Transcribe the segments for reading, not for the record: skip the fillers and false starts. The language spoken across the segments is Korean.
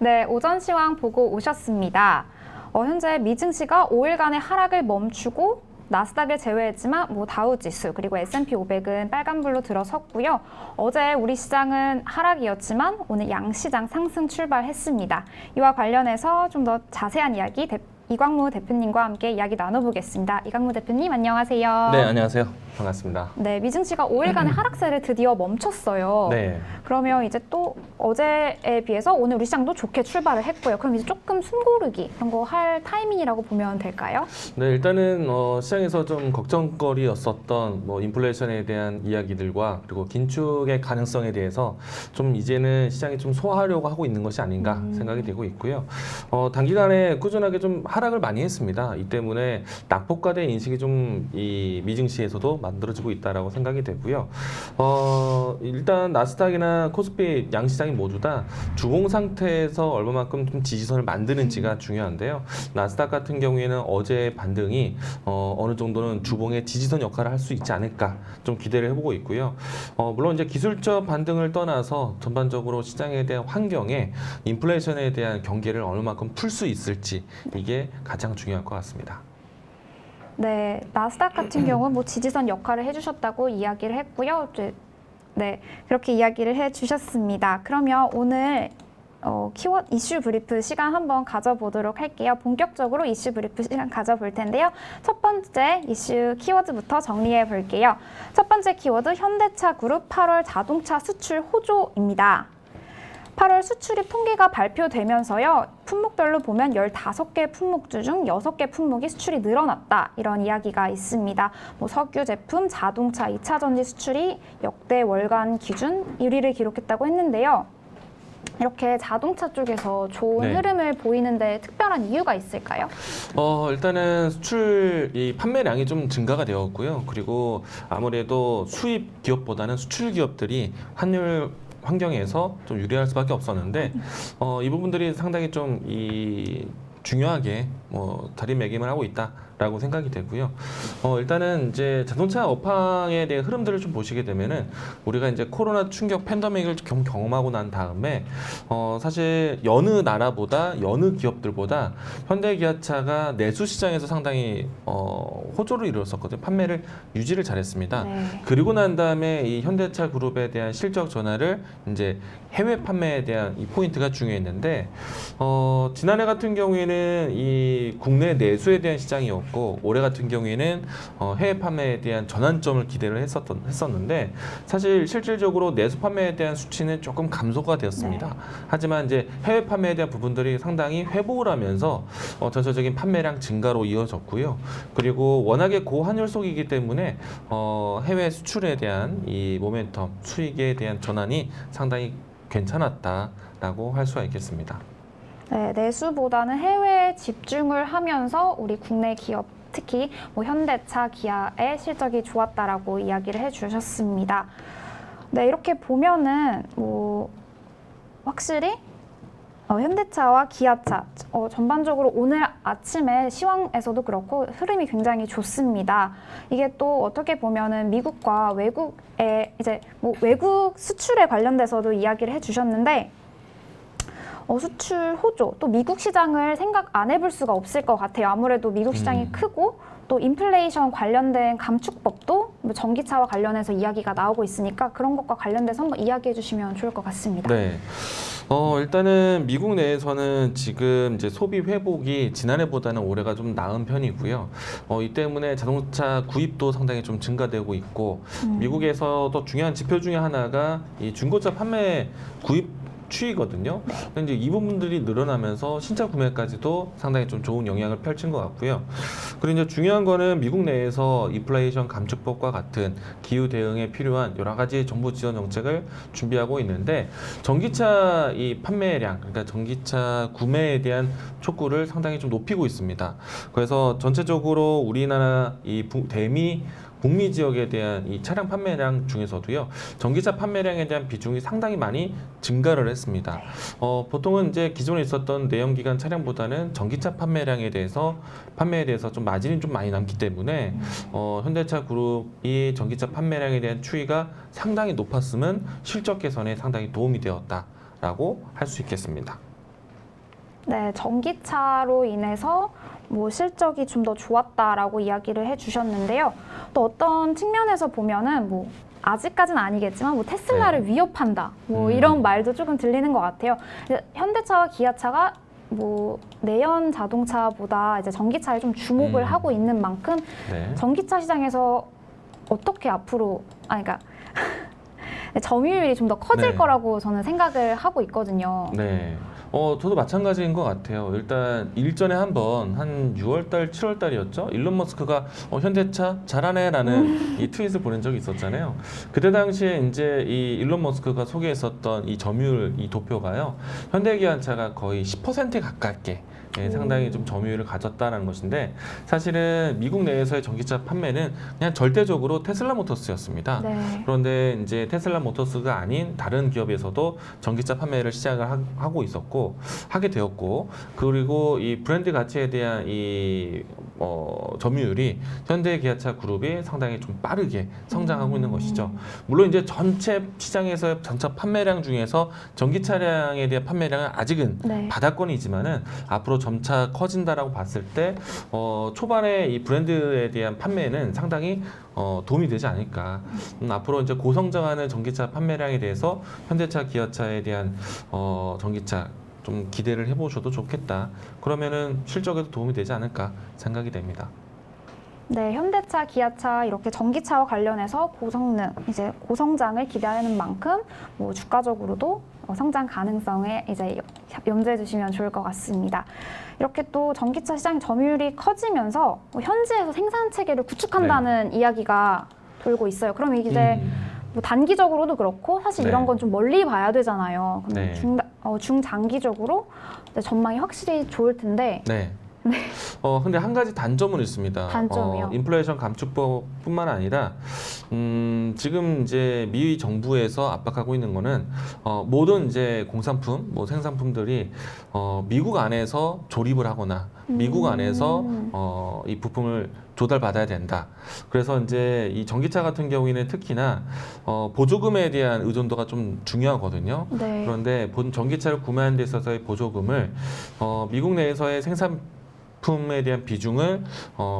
네, 오전 시황 보고 오셨습니다. 현재 미증시가 5일간의 하락을 멈추고 나스닥을 제외했지만 다우지수 그리고 S&P 500은 빨간불로 들어섰고요. 어제 우리 시장은 하락이었지만 오늘 양시장 상승 출발했습니다. 이와 관련해서 좀 더 자세한 이야기 이광무 대표님과 함께 이야기 나눠보겠습니다. 이광무 대표님 안녕하세요. 네, 안녕하세요. 반갑습니다. 네, 미증시가 5일간의 하락세를 드디어 멈췄어요. 네. 그러면 이제 또 어제에 비해서 오늘 우리 시장도 좋게 출발을 했고요. 그럼 이제 조금 숨고르기 이런 거 할 타이밍이라고 보면 될까요? 네, 일단은 시장에서 좀 걱정거리였었던 인플레이션에 대한 이야기들과 그리고 긴축의 가능성에 대해서 좀 이제는 시장이 좀 소화하려고 하고 있는 것이 아닌가 생각이 되고 있고요. 단기간에 꾸준하게 좀 하락을 많이 했습니다. 이 때문에 낙폭과대 인식이 좀 이 미증시에서도 만들어지고 있다라고 생각이 되고요. 일단 나스닥이나 코스피 양시장이 모두 다 주봉 상태에서 얼마만큼 좀 지지선을 만드는지가 중요한데요. 나스닥 같은 경우에는 어제 반등이 어느 정도는 주봉의 지지선 역할을 할 수 있지 않을까 좀 기대를 해보고 있고요. 물론 이제 기술적 반등을 떠나서 전반적으로 시장에 대한 환경에 인플레이션에 대한 경계를 어느 만큼 풀 수 있을지 이게 가장 중요할 것 같습니다. 네, 나스닥 같은 경우는 지지선 역할을 해주셨다고 이야기를 했고요. 네, 그렇게 이야기를 해주셨습니다. 그러면 오늘 키워드 이슈 브리프 시간 한번 가져보도록 할게요. 본격적으로 이슈 브리프 시간 가져볼 텐데요. 첫 번째 이슈 키워드부터 정리해 볼게요. 첫 번째 키워드 현대차 그룹 8월 자동차 수출 호조입니다. 8월 수출입 통계가 발표되면서요. 품목별로 보면 15개 품목주 중 6개 품목이 수출이 늘어났다. 이런 이야기가 있습니다. 석유 제품, 자동차, 2차 전지 수출이 역대 월간 기준 1위를 기록했다고 했는데요. 이렇게 자동차 쪽에서 좋은 흐름을 보이는데 특별한 이유가 있을까요? 일단은 수출 판매량이 좀 증가가 되었고요. 그리고 아무래도 수입 기업보다는 수출 기업들이 환율 환경에서 좀 유리할 수밖에 없었는데 이 부분들이 상당히 좀 중요하게 자리매김을 하고 있다라고 생각이 되고요. 일단은 이제 자동차 업황에 대한 흐름들을 좀 보시게 되면은 우리가 이제 코로나 충격 팬데믹을 경험하고 난 다음에 사실 여느 나라보다 여느 기업들보다 현대기아차가 내수 시장에서 상당히 호조를 이루었었거든요. 판매를 유지를 잘했습니다. 네. 그리고 난 다음에 이 현대차 그룹에 대한 실적 전환을 이제 해외 판매에 대한 이 포인트가 중요했는데 지난해 같은 경우에는 이 국내 내수에 대한 시장이었고 올해 같은 경우에는 해외 판매에 대한 전환점을 기대를 했었는데 사실 실질적으로 내수 판매에 대한 수치는 조금 감소가 되었습니다. 네. 하지만 이제 해외 판매에 대한 부분들이 상당히 회복을 하면서 전체적인 판매량 증가로 이어졌고요. 그리고 워낙에 고환율 속이기 때문에 해외 수출에 대한 이 모멘텀, 수익에 대한 전환이 상당히 괜찮았다라고 할 수가 있겠습니다. 네, 내수보다는 해외에 집중을 하면서 우리 국내 기업 특히 현대차, 기아의 실적이 좋았다라고 이야기를 해주셨습니다. 네, 이렇게 보면은 확실히 현대차와 기아차 전반적으로 오늘 아침에 시황에서도 그렇고 흐름이 굉장히 좋습니다. 이게 또 어떻게 보면은 미국과 외국의 이제 외국 수출에 관련돼서도 이야기를 해주셨는데. 수출 호조, 또 미국 시장을 생각 안 해볼 수가 없을 것 같아요. 아무래도 미국 시장이 크고 또 인플레이션 관련된 감축법도 전기차와 관련해서 이야기가 나오고 있으니까 그런 것과 관련돼서 한번 이야기해 주시면 좋을 것 같습니다. 네. 일단은 미국 내에서는 지금 이제 소비 회복이 지난해보다는 올해가 좀 나은 편이고요. 이 때문에 자동차 구입도 상당히 좀 증가되고 있고 미국에서도 중요한 지표 중에 하나가 이 중고차 판매 구입 추이거든요. 근데 이 부분들이 늘어나면서 신차 구매까지도 상당히 좀 좋은 영향을 펼친 것 같고요. 그리고 이제 중요한 거는 미국 내에서 인플레이션 감축법과 같은 기후 대응에 필요한 여러 가지 정부 지원 정책을 준비하고 있는데 전기차 이 판매량, 그러니까 전기차 구매에 대한 촉구를 상당히 좀 높이고 있습니다. 그래서 전체적으로 우리나라 이 대미 북미 지역에 대한 이 차량 판매량 중에서도요, 전기차 판매량에 대한 비중이 상당히 많이 증가를 했습니다. 보통은 이제 기존에 있었던 내연기관 차량보다는 전기차 판매에 대해서 좀 마진이 좀 많이 남기 때문에 현대차 그룹이 전기차 판매량에 대한 추이가 상당히 높았으면 실적 개선에 상당히 도움이 되었다라고 할 수 있겠습니다. 네, 전기차로 인해서 뭐 실적이 좀 더 좋았다라고 이야기를 해주셨는데요. 또 어떤 측면에서 보면은 뭐 아직까지는 아니겠지만 뭐 테슬라를 위협한다, 뭐 이런 말도 조금 들리는 것 같아요. 현대차와 기아차가 뭐 내연 자동차보다 이제 전기차에 좀 주목을 하고 있는 만큼 네. 전기차 시장에서 어떻게 앞으로 그러니까 점유율이 좀 더 커질 네. 거라고 저는 생각을 하고 있거든요. 네. 저도 마찬가지인 것 같아요. 일단 일전에 한번 한 6월달, 7월달이었죠. 일론 머스크가 현대차 잘하네라는 이 트윗을 보낸 적이 있었잖아요. 그때 당시에 이제 이 일론 머스크가 소개했었던 이 점유율 이 도표가요. 현대기아차가 거의 10%에 가깝게 상당히 좀 점유율을 가졌다는 것인데 사실은 미국 내에서의 전기차 판매는 그냥 절대적으로 테슬라 모터스였습니다. 네. 그런데 이제 테슬라 모터스가 아닌 다른 기업에서도 전기차 판매를 시작을 하고 있었고 하게 되었고 그리고 이 브랜드 가치에 대한 이 점유율이 현대 기아차 그룹이 상당히 좀 빠르게 성장하고 있는 것이죠. 물론 이제 전체 시장에서 전차 판매량 중에서 전기 차량에 대한 판매량은 아직은 네. 바닥권이지만은 앞으로 점차 커진다라고 봤을 때 초반에 이 브랜드에 대한 판매는 상당히 도움이 되지 않을까. 앞으로 이제 고성장하는 전기차 판매량에 대해서 현대차, 기아차에 대한 전기차 좀 기대를 해보셔도 좋겠다. 그러면은 실적에도 도움이 되지 않을까 생각이 됩니다. 네, 현대차, 기아차 이렇게 전기차와 관련해서 고성능, 이제 고성장을 기대하는 만큼 뭐 주가적으로도 성장 가능성에 이제 염두해 주시면 좋을 것 같습니다. 이렇게 또 전기차 시장 점유율이 커지면서 현지에서 생산 체계를 구축한다는 이야기가 돌고 있어요. 그럼 이제 뭐 단기적으로도 그렇고 사실 네. 이런 건 좀 멀리 봐야 되잖아요. 그럼 네. 중장기적으로 전망이 확실히 좋을 텐데. 네. 근데 한 가지 단점은 있습니다. 단점이요? 인플레이션 감축법뿐만 아니라 지금 이제 미 정부에서 압박하고 있는 거는 모든 이제 공산품, 뭐 생산품들이 미국 안에서 조립을 하거나 미국 안에서 이 부품을 조달받아야 된다. 그래서 이제 이 전기차 같은 경우에는 특히나 보조금에 대한 의존도가 좀 중요하거든요. 네. 그런데 전기차를 구매하는 데 있어서의 보조금을 미국 내에서의 생산품에 대한 비중을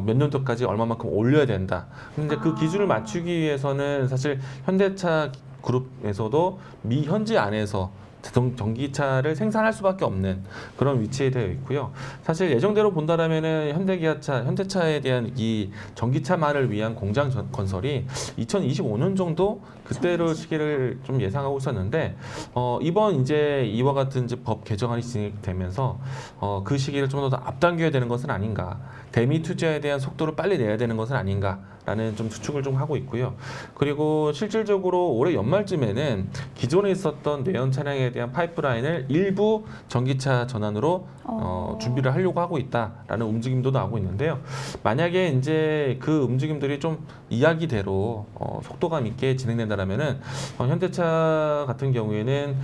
몇 년도까지 얼마만큼 올려야 된다. 근데 그 기준을 맞추기 위해서는 사실 현대차 그룹에서도 미 현지 안에서 전기차를 생산할 수밖에 없는 그런 위치에 되어 있고요. 사실 예정대로 본다라면은 현대기아차, 현대차에 대한 이 전기차만을 위한 공장 건설이 2025년 정도 그때로 시기를 좀 예상하고 있었는데 이번 이제 이와 같은 이제 법 개정안이 진행되면서 그 시기를 좀 더 앞당겨야 되는 것은 아닌가. 대미 투자에 대한 속도를 빨리 내야 되는 것은 아닌가라는 좀 추측을 좀 하고 있고요. 그리고 실질적으로 올해 연말쯤에는 기존에 있었던 내연 차량에 대한 파이프라인을 일부 전기차 전환으로 준비를 하려고 하고 있다라는 움직임도 나오고 있는데요. 만약에 이제 그 움직임들이 좀 이야기대로 속도감 있게 진행된다라면은 현대차 같은 경우에는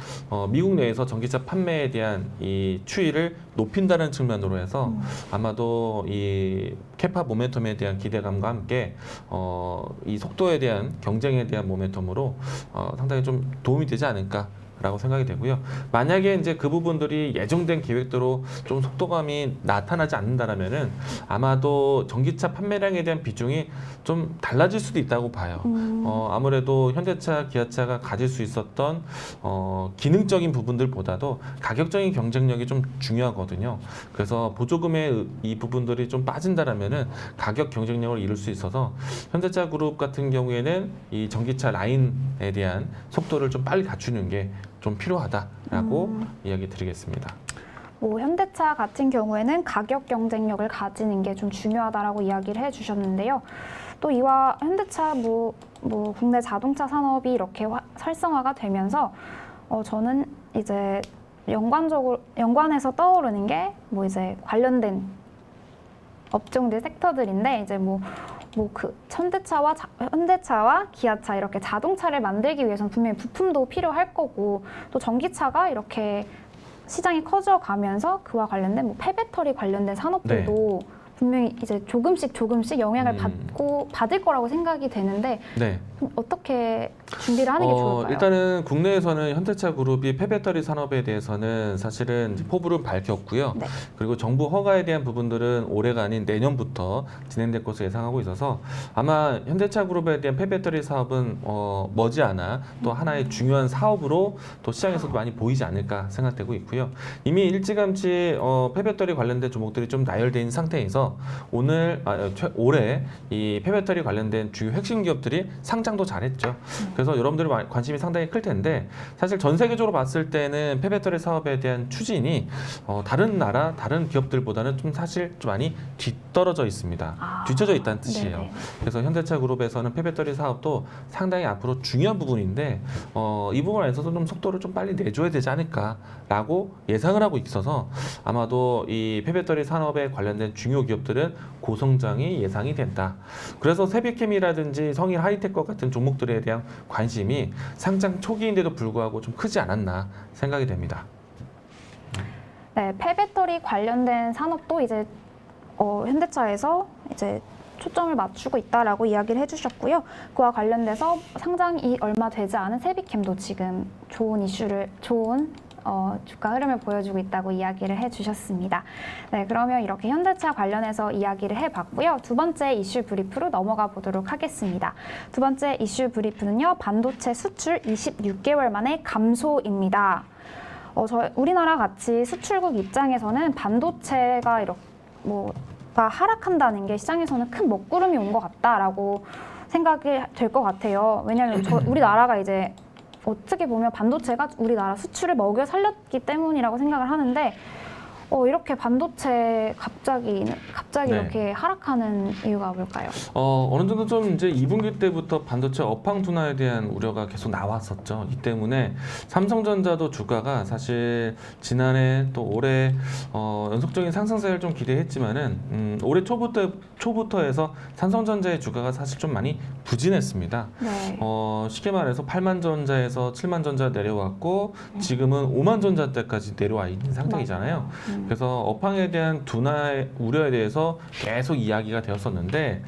미국 내에서 전기차 판매에 대한 이 추이를 높인다는 측면으로 해서 아마도 이 캐파 모멘텀에 대한 기대감과 함께 이 속도에 대한 경쟁에 대한 모멘텀으로 상당히 좀 도움이 되지 않을까. 라고 생각이 되고요. 만약에 이제 그 부분들이 예정된 계획대로 좀 속도감이 나타나지 않는다라면은 아마도 전기차 판매량에 대한 비중이 좀 달라질 수도 있다고 봐요. 아무래도 현대차, 기아차가 가질 수 있었던 기능적인 부분들보다도 가격적인 경쟁력이 좀 중요하거든요. 그래서 보조금의 이 부분들이 좀 빠진다라면은 가격 경쟁력을 이룰 수 있어서 현대차 그룹 같은 경우에는 이 전기차 라인에 대한 속도를 좀 빨리 갖추는 게 좀 필요하다라고 이야기 드리겠습니다. 뭐 현대차 같은 경우에는 가격 경쟁력을 가지는 게 좀 중요하다라고 이야기를 해주셨는데요. 또 이와 현대차 뭐 국내 자동차 산업이 이렇게 활성화가 되면서 저는 이제 연관해서 떠오르는 게 뭐 이제 관련된 업종들 섹터들인데 이제 그 현대차와 기아차 이렇게 자동차를 만들기 위해서는 분명히 부품도 필요할 거고 또 전기차가 이렇게 시장이 커져가면서 그와 관련된 뭐 폐배터리 관련된 산업들도 분명히 이제 조금씩 영향을 받을 거라고 생각이 되는데 네. 좀 어떻게 준비를 하는 게 좋을까요? 일단은 국내에서는 현대차 그룹이 폐배터리 산업에 대해서는 사실은 이제 포부를 밝혔고요. 네. 그리고 정부 허가에 대한 부분들은 올해가 아닌 내년부터 진행될 것으로 예상하고 있어서 아마 현대차 그룹에 대한 폐배터리 사업은 머지않아 또 하나의 중요한 사업으로 또 시장에서도 많이 보이지 않을까 생각되고 있고요. 이미 일찌감치 폐배터리 관련된 종목들이 좀 나열돼 있는 상태에서 올해 이 폐배터리 관련된 주요 핵심 기업들이 상장도 잘했죠. 그래서 여러분들이 관심이 상당히 클 텐데 사실 전 세계적으로 봤을 때는 폐배터리 사업에 대한 추진이 다른 나라, 다른 기업들보다는 좀 사실 좀 많이 뒤떨어져 있습니다. 뒤쳐져 있다는 뜻이에요. 네네. 그래서 현대차 그룹에서는 폐배터리 사업도 상당히 앞으로 중요한 부분인데 이 부분에 있어서 좀 속도를 좀 빨리 내줘야 되지 않을까라고 예상을 하고 있어서 아마도 이 폐배터리 산업에 관련된 중요 기업들은 고성장이 예상이 된다. 그래서 세비캠이라든지 성일 하이텍과 같은 종목들에 대한 관심이 상장 초기인데도 불구하고 좀 크지 않았나 생각이 됩니다. 네, 폐배터리 관련된 산업도 이제 현대차에서 이제 초점을 맞추고 있다라고 이야기를 해주셨고요. 그와 관련돼서 상장이 얼마 되지 않은 세비캠도 지금 좋은 주가 흐름을 보여주고 있다고 이야기를 해주셨습니다. 네, 그러면 이렇게 현대차 관련해서 이야기를 해봤고요. 두 번째 이슈 브리프로 넘어가 보도록 하겠습니다. 두 번째 이슈 브리프는요, 반도체 수출 26개월 만에 감소입니다. 우리나라 같이 수출국 입장에서는 반도체가 가 하락한다는 게 시장에서는 큰 먹구름이 온 것 같다라고 생각이 될 것 같아요. 왜냐하면 우리나라가 이제 어떻게 보면 반도체가 우리나라 수출을 먹여 살렸기 때문이라고 생각을 하는데 이렇게 반도체 갑자기 네. 이렇게 하락하는 이유가 뭘까요? 어느 정도 좀 이제 2분기 때부터 반도체 업황 둔화에 대한 우려가 계속 나왔었죠. 이 때문에 삼성전자도 주가가 사실 지난해 또 올해 연속적인 상승세를 좀 기대했지만은 올해 초부터 해서 삼성전자의 주가가 사실 좀 많이 부진했습니다. 네. 쉽게 말해서 8만 전자에서 7만 전자 내려왔고 지금은 5만 전자대까지 내려와 있는 상태이잖아요. 그래서 업황에 대한 둔화의 우려에 대해서 계속 이야기가 되었었는데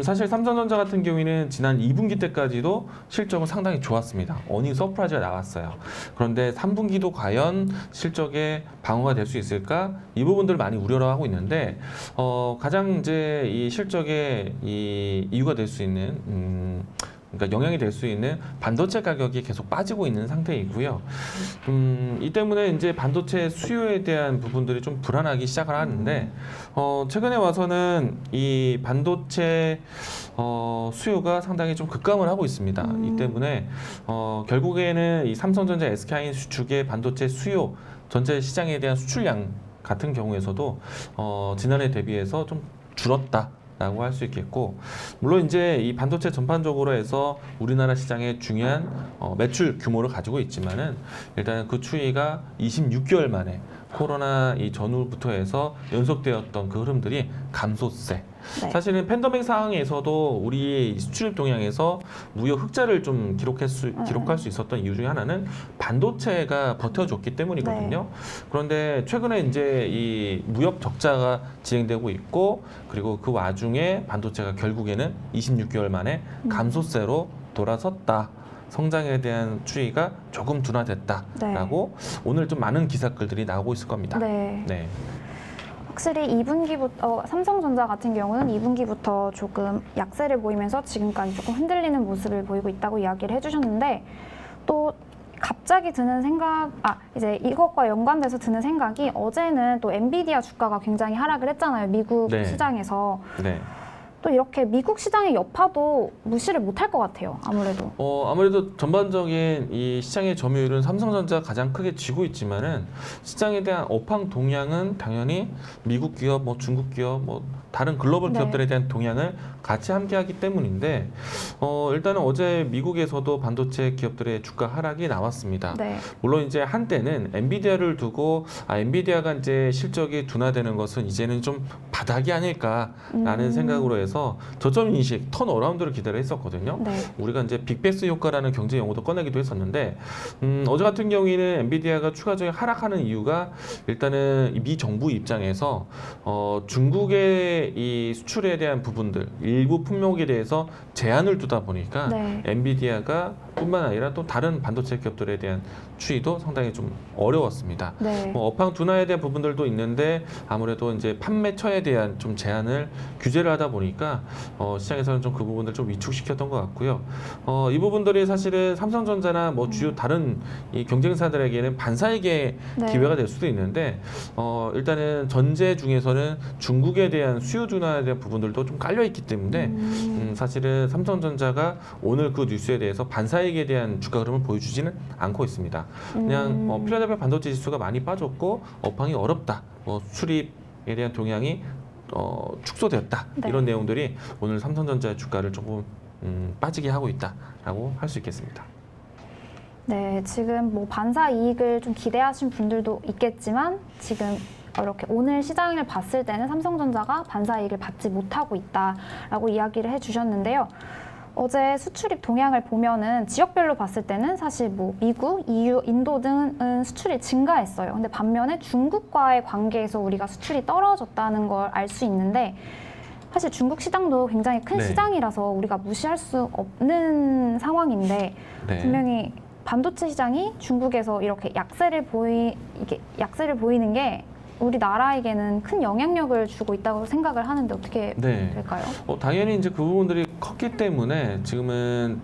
사실 삼성전자 같은 경우에는 지난 2분기 때까지도 실적은 상당히 좋았습니다. 어닝 서프라이즈가 나왔어요. 그런데 3분기도 과연 실적에 방어가 될 수 있을까? 이 부분들을 많이 우려를 하고 있는데 가장 이제 이 실적에 이 이유가 될 수 있는 그러니까 영향이 될 수 있는 반도체 가격이 계속 빠지고 있는 상태이고요. 이 때문에 이제 반도체 수요에 대한 부분들이 좀 불안하기 시작을 하는데 최근에 와서는 이 반도체 수요가 상당히 좀 급감을 하고 있습니다. 이 때문에 결국에는 이 삼성전자, SK 수축의 반도체 수요 전체 시장에 대한 수출량 같은 경우에서도 지난해 대비해서 좀 줄었다. 라고 할 수 있겠고, 물론 이제 이 반도체 전반적으로 해서 우리나라 시장의 중요한 매출 규모를 가지고 있지만은 일단 그 추이가 26개월 만에 코로나 이 전후부터 해서 연속되었던 그 흐름들이 감소세. 네. 사실은 팬데믹 상황에서도 우리의 수출 동향에서 무역 흑자를 좀 기록할 수 있었던 이유 중에 하나는 반도체가 버텨줬기 때문이거든요. 그런데 최근에 이제 이 무역 적자가 진행되고 있고, 그리고 그 와중에 반도체가 결국에는 26개월 만에 감소세로 돌아섰다. 성장에 대한 추이가 조금 둔화됐다라고 오늘 좀 많은 기사글들이 나오고 있을 겁니다. 네. 확실히 2분기부터 삼성전자 같은 경우는 2분기부터 조금 약세를 보이면서 지금까지 조금 흔들리는 모습을 보이고 있다고 이야기를 해주셨는데, 또 갑자기 드는 이제 이것과 연관돼서 드는 생각이, 어제는 또 엔비디아 주가가 굉장히 하락을 했잖아요. 미국 네. 시장에서. 네. 또 이렇게 미국 시장의 여파도 무시를 못할 것 같아요. 아무래도. 아무래도 전반적인 이 시장의 점유율은 삼성전자가 가장 크게 쥐고 있지만은 시장에 대한 업황 동향은 당연히 미국 기업, 중국 기업, 다른 글로벌 기업들에 대한 동향을 같이 함께하기 때문인데 일단은 어제 미국에서도 반도체 기업들의 주가 하락이 나왔습니다. 네. 물론 이제 한때는 엔비디아를 두고 엔비디아가 이제 실적이 둔화되는 것은 이제는 좀 바닥이 아닐까라는 생각으로 해서 저점 인식, 턴 어라운드를 기대를 했었거든요. 네. 우리가 이제 빅베스 효과라는 경제 용어도 꺼내기도 했었는데 어제 같은 경우에는 엔비디아가 추가적인 하락하는 이유가 일단은 미 정부 입장에서 중국의 중국의 이 수출에 대한 부분들 일부 품목에 대해서 제한을 두다 보니까 네. 엔비디아가 뿐만 아니라 또 다른 반도체 기업들에 대한 추이도 상당히 좀 어려웠습니다. 네. 뭐 업황 둔화에 대한 부분들도 있는데 아무래도 이제 판매처에 대한 좀 제한을 규제를 하다 보니까 시장에서는 좀 그 부분들 좀 위축시켰던 것 같고요. 이 부분들이 사실은 삼성전자나 뭐 주요 다른 이 경쟁사들에게는 반사이익의 네. 기회가 될 수도 있는데 일단은 전제 중에서는 중국에 대한 수요 둔화에 대한 부분들도 좀 깔려 있기 때문에 사실은 삼성전자가 오늘 그 뉴스에 대해서 반사이익에 대한 주가 흐름을 보여주지는 않고 있습니다. 그냥 필라델피아 반도체 지수가 많이 빠졌고 업황이 어렵다. 수출입에 대한 동향이 축소되었다. 네. 이런 내용들이 오늘 삼성전자의 주가를 조금 빠지게 하고 있다라고 할 수 있겠습니다. 네, 지금 뭐 반사 이익을 좀 기대하신 분들도 있겠지만 지금 이렇게 오늘 시장을 봤을 때는 삼성전자가 반사 이익을 받지 못하고 있다라고 이야기를 해주셨는데요. 어제 수출입 동향을 보면은 지역별로 봤을 때는 사실 뭐 미국, EU, 인도 등은 수출이 증가했어요. 근데 반면에 중국과의 관계에서 우리가 수출이 떨어졌다는 걸 알 수 있는데 사실 중국 시장도 굉장히 큰 네. 시장이라서 우리가 무시할 수 없는 상황인데 네. 분명히 반도체 시장이 중국에서 이렇게 약세를 보이는 게 우리나라에게는 큰 영향력을 주고 있다고 생각을 하는데 어떻게 네. 될까요? 당연히 이제 그 부분들이 컸기 때문에 지금은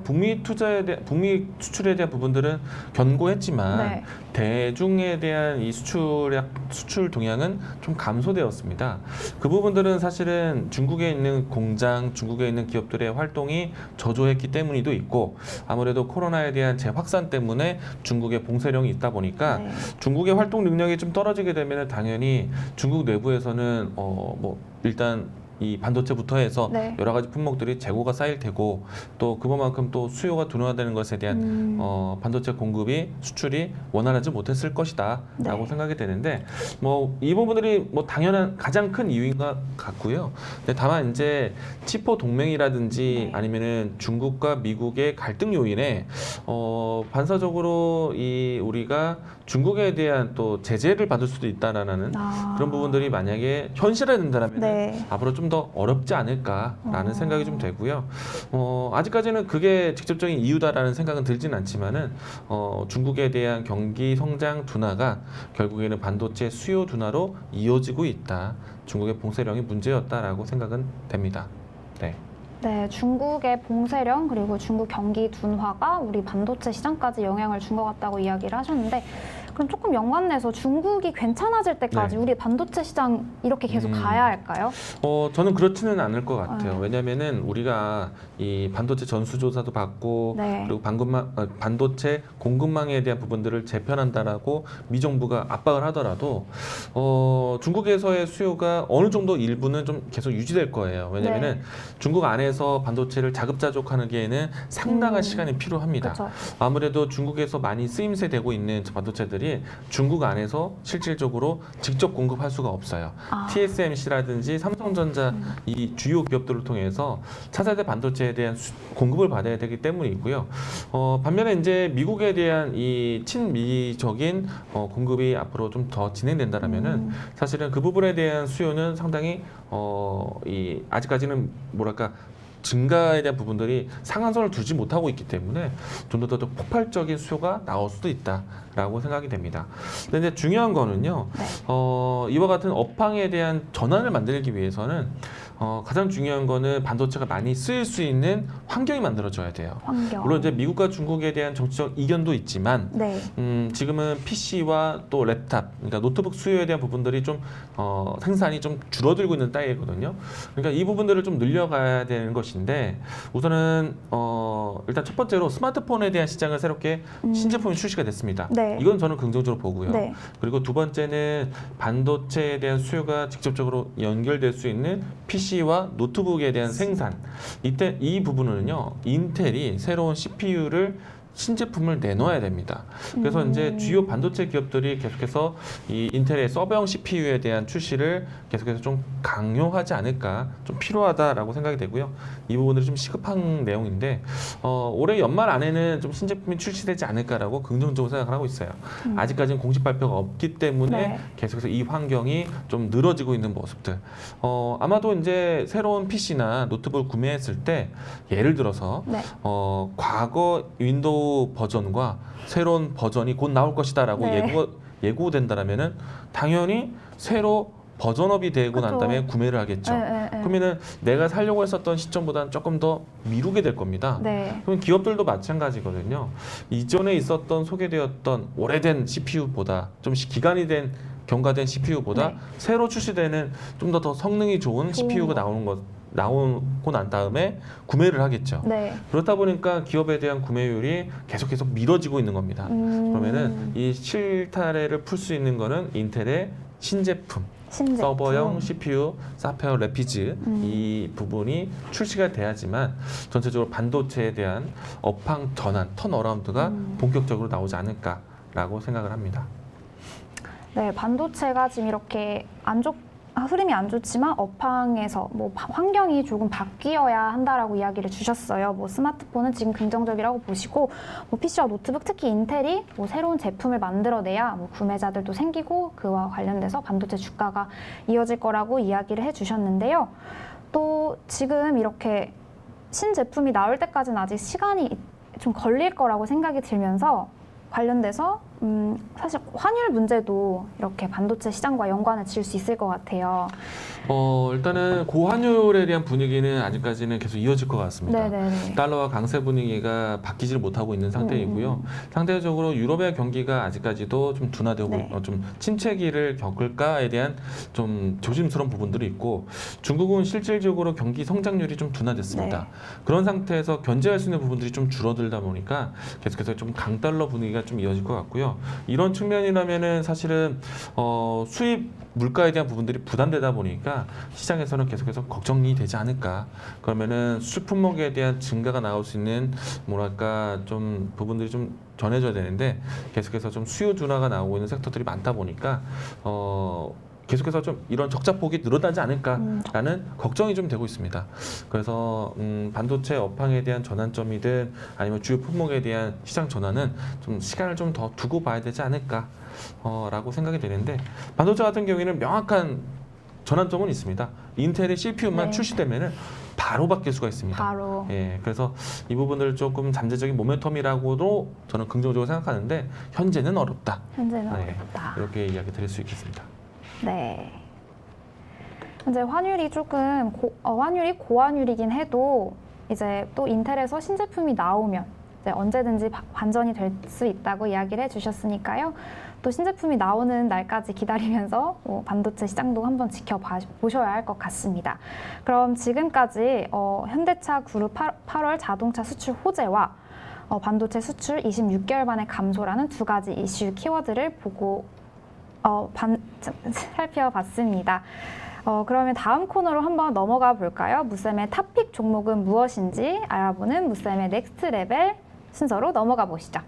북미 수출에 대한 부분들은 견고했지만 네. 대중에 대한 이 수출 동향은 좀 감소되었습니다. 그 부분들은 사실은 중국에 있는 공장, 중국에 있는 기업들의 활동이 저조했기 때문이도 있고 아무래도 코로나에 대한 재확산 때문에 중국의 봉쇄령이 있다 보니까 네. 중국의 활동 능력이 좀 떨어지게 되면 당연히 중국 내부에서는 일단 이 반도체부터 해서 네. 여러 가지 품목들이 재고가 쌓일 테고 또 그만큼 또 수요가 둔화되는 것에 대한 반도체 공급이 수출이 원활하지 못했을 것이다라고 네. 생각이 되는데 이 부분들이 당연한 가장 큰 이유인 것 같고요. 근데 다만 이제 치포 동맹이라든지 네. 아니면은 중국과 미국의 갈등 요인에 반사적으로 우리가 중국에 대한 또 제재를 받을 수도 있다라는 그런 부분들이 만약에 현실화된다면 네. 앞으로 좀 더 어렵지 않을까라는 생각이 좀 되고요. 아직까지는 그게 직접적인 이유다라는 생각은 들지는 않지만은 중국에 대한 경기 성장 둔화가 결국에는 반도체 수요 둔화로 이어지고 있다. 중국의 봉쇄령이 문제였다라고 생각은 됩니다. 네. 네, 중국의 봉쇄령 그리고 중국 경기 둔화가 우리 반도체 시장까지 영향을 준 것 같다고 이야기를 하셨는데 그럼 조금 연관내서 중국이 괜찮아질 때까지 네. 우리 반도체 시장 이렇게 계속 가야 할까요? 저는 그렇지는 않을 것 같아요. 아. 왜냐면은 우리가 이 반도체 전수조사도 받고 네. 그리고 반도체 공급망에 대한 부분들을 재편한다라고 미 정부가 압박을 하더라도 중국에서의 수요가 어느 정도 일부는 좀 계속 유지될 거예요. 왜냐면은 네. 중국 안에서 반도체를 자급자족하는 데에는 상당한 시간이 필요합니다. 그렇죠. 아무래도 중국에서 많이 쓰임새 되고 있는 반도체들이 중국 안에서 실질적으로 직접 공급할 수가 없어요. TSMC라든지 삼성전자 이 주요 기업들을 통해서 차세대 반도체에 대한 공급을 받아야 되기 때문이고요. 반면에 이제 미국에 대한 이 친미적인 공급이 앞으로 좀 더 진행된다라면은 사실은 그 부분에 대한 수요는 상당히 아직까지는 뭐랄까 증가에 대한 부분들이 상한선을 두지 못하고 있기 때문에 좀 더 폭발적인 수요가 나올 수도 있다라고 생각이 됩니다. 근데 이제 중요한 거는요, 네. 이와 같은 업황에 대한 전환을 만들기 위해서는 가장 중요한 거는 반도체가 많이 쓰일 수 있는 환경이 만들어져야 돼요. 환경. 물론 이제 미국과 중국에 대한 정치적 이견도 있지만 네. 지금은 PC와 또 랩탑, 그러니까 노트북 수요에 대한 부분들이 좀 생산이 좀 줄어들고 있는 따이거든요. 그러니까 이 부분들을 좀 늘려가야 되는 것인데 우선은 일단 첫 번째로 스마트폰에 대한 시장을 새롭게 신제품이 출시가 됐습니다. 네. 이건 저는 긍정적으로 보고요. 네. 그리고 두 번째는 반도체에 대한 수요가 직접적으로 연결될 수 있는 PC와 노트북에 대한 생산. 이 부분은요, 인텔이 새로운 CPU를 신제품을 내놓아야 됩니다. 그래서 이제 주요 반도체 기업들이 계속해서 이 인텔의 서버형 CPU에 대한 출시를 계속해서 좀 강요하지 않을까, 좀 필요하다라고 생각이 되고요. 이 부분들이 좀 시급한 내용인데 올해 연말 안에는 좀 신제품이 출시되지 않을까라고 긍정적으로 생각을 하고 있어요. 아직까지는 공식 발표가 없기 때문에 네. 계속해서 이 환경이 좀 늘어지고 있는 모습들. 아마도 이제 새로운 PC나 노트북을 구매했을 때 예를 들어서 네. 과거 윈도우 버전과 새로운 버전이 곧 나올 것이다라고 네. 예고된다라면은 당연히 새로 버전업이 되고 난 그쵸. 다음에 구매를 하겠죠. 그러면은 내가 살려고 했었던 시점보다는 조금 더 미루게 될 겁니다. 네. 그럼 기업들도 마찬가지거든요. 이전에 있었던 소개되었던 오래된 CPU보다 좀 기간이 된 경과된 CPU보다 네. 새로 출시되는 좀 더 성능이 좋은 CPU가 나오고 난 다음에 구매를 하겠죠. 네. 그렇다 보니까 기업에 대한 구매율이 계속 미뤄지고 있는 겁니다. 그러면은 이 실타래를 풀 수 있는 거는 인텔의 신제품, 신제품. 서버형 CPU, 사페어 레피즈 이 부분이 출시가 돼야지만 전체적으로 반도체에 대한 업황 전환, 턴어라운드가 본격적으로 나오지 않을까라고 생각을 합니다. 네, 반도체가 지금 이렇게 흐름이 안 좋지만 업황에서 뭐 환경이 조금 바뀌어야 한다라고 이야기를 주셨어요. 뭐 스마트폰은 지금 긍정적이라고 보시고 뭐 PC와 노트북 특히 인텔이 뭐 새로운 제품을 만들어내야 뭐 구매자들도 생기고 그와 관련돼서 반도체 주가가 이어질 거라고 이야기를 해주셨는데요. 또 지금 이렇게 신제품이 나올 때까지는 아직 시간이 좀 걸릴 거라고 생각이 들면서 관련돼서 사실 환율 문제도 이렇게 반도체 시장과 연관을 지을 수 있을 것 같아요. 일단은 고환율에 대한 분위기는 아직까지는 계속 이어질 것 같습니다. 네네네. 달러와 강세 분위기가 바뀌지를 못하고 있는 상태이고요. 상대적으로 유럽의 경기가 아직까지도 좀 둔화되고 네. 좀 침체기를 겪을까에 대한 좀 조심스러운 부분들이 있고 중국은 실질적으로 경기 성장률이 좀 둔화됐습니다. 네. 그런 상태에서 견제할 수 있는 부분들이 좀 줄어들다 보니까 계속해서 좀 강달러 분위기가 좀 이어질 것 같고요. 이런 측면이라면은 사실은 수입 물가에 대한 부분들이 부담되다 보니까 시장에서는 계속해서 걱정이 되지 않을까. 그러면은 수출 품목에 대한 증가가 나올 수 있는 뭐랄까 좀 부분들이 좀 전해져야 되는데 계속해서 좀 수요 둔화가 나오고 있는 섹터들이 많다 보니까 계속해서 좀 이런 적자폭이 늘어나지 않을까라는 걱정이 좀 되고 있습니다. 그래서 반도체 업황에 대한 전환점이든 아니면 주요 품목에 대한 시장 전환은 좀 시간을 좀 더 두고 봐야 되지 않을까라고 생각이 되는데 반도체 같은 경우에는 명확한 전환점은 있습니다. 인텔의 CPU만 네. 출시되면은 바로 바뀔 수가 있습니다. 바로. 예, 그래서 이 부분을 조금 잠재적인 모멘텀이라고도 저는 긍정적으로 생각하는데 현재는 어렵다. 현재는 네, 어렵다. 이렇게 이야기 드릴 수 있겠습니다. 네. 현재 환율이 조금 환율이 고환율이긴 해도 이제 또 인텔에서 신제품이 나오면 이제 언제든지 반전이 될 수 있다고 이야기를 해주셨으니까요. 또 신제품이 나오는 날까지 기다리면서 반도체 시장도 한번 지켜보셔야 할 것 같습니다. 그럼 지금까지 현대차 그룹 8월 자동차 수출 호재와 반도체 수출 26개월 만의 감소라는 두 가지 이슈 키워드를 보고 살펴봤습니다. 그러면 다음 코너로 한번 넘어가 볼까요? 무쌤의 탑픽 종목은 무엇인지 알아보는 무쌤의 넥스트 레벨 순서로 넘어가 보시죠.